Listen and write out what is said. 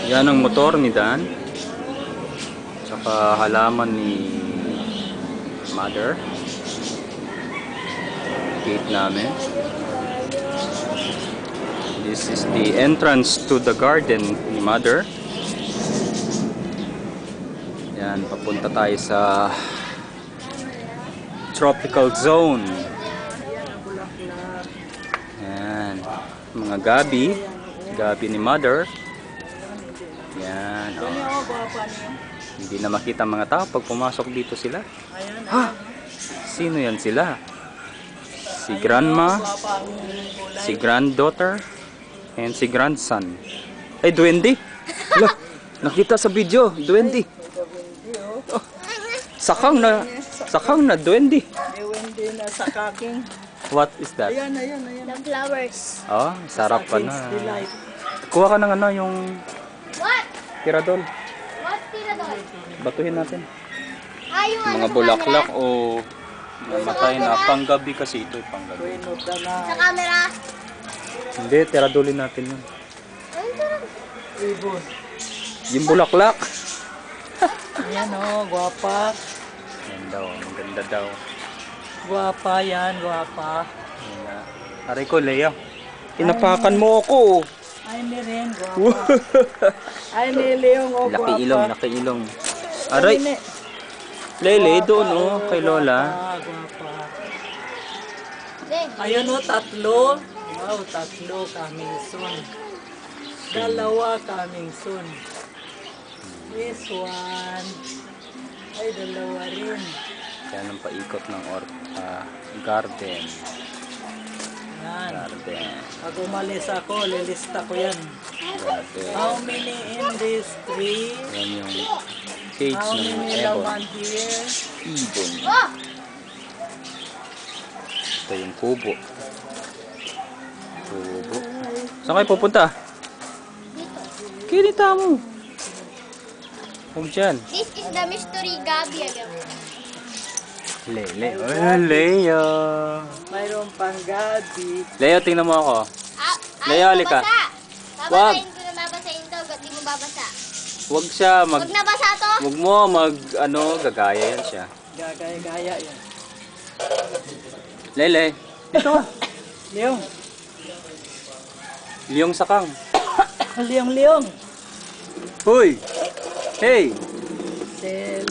Yan ang motor ni Dan. Tsaka halaman ni Mother. Gate namin. This is the entrance to the garden ni Mother. Yan, papunta tayo sa tropical zone. Yan, mga gabi ni Mother. Yan, oh. Hindi na makita mga tao pag pumasok dito sila. Ha? Sino yan sila? Si grandma, si granddaughter, and si grandson. Ay, duwende! Look, nakita sa video, duwende. Oh, sakang na duwende. Duwende na sakaking. What is that? Ayan. The flowers. Oh, sarap pa na. Delight. Kuha ka ng ano, yung What? tiradol. What tiradol? Batuhin natin. Yung Mga sa bulaklak camera? o namatay na. Panggabi kasi ito, panggabi. Tuwinod na na. Sa camera? Hindi, tiradolin natin yun. Ano tiradol? Ibon. Yung bulaklak. Ayan o, gwapa. Yan daw, maganda daw. Gwapa yan, gwapa. Yan na. Aray ko, Lea. Inapakan mo ako. Ay, ni rin, gwapa. Ay, ni Leong o gwapa. Laki ilong. Aray, Lele, doon oh, kay Lola. Gwapa. Hindi. Ayun o, tatlo. Wow, tatlo coming soon. Dalawa coming soon. This one. Ay, dalawa rin. Yan ang paikot ng garden. Yan. Garden. Pag umalis ako, lilista ko yan. Garden. How many in this tree? Yan yung cage How ng many ibon. laman here? Ibon. Oh! Ito yung kubo. Kubo. Saan kayo pupunta? Dito. Kinita mo. Huwag dyan. This is the mystery gabi again. Lele. Oh, Leo. Mayroon pang gabi. Leo, tingnan mo ako. Leo, halika. Wag. Babasahin ko na babasahin to. Di mo babasa. Huwag siya Wag na basa to. Huwag mo gagaya yan siya. Gagaya-gaya yan. Lele. Dito ka. Leong. Liyong sakang. Leong. Hoy. Hey. Sel.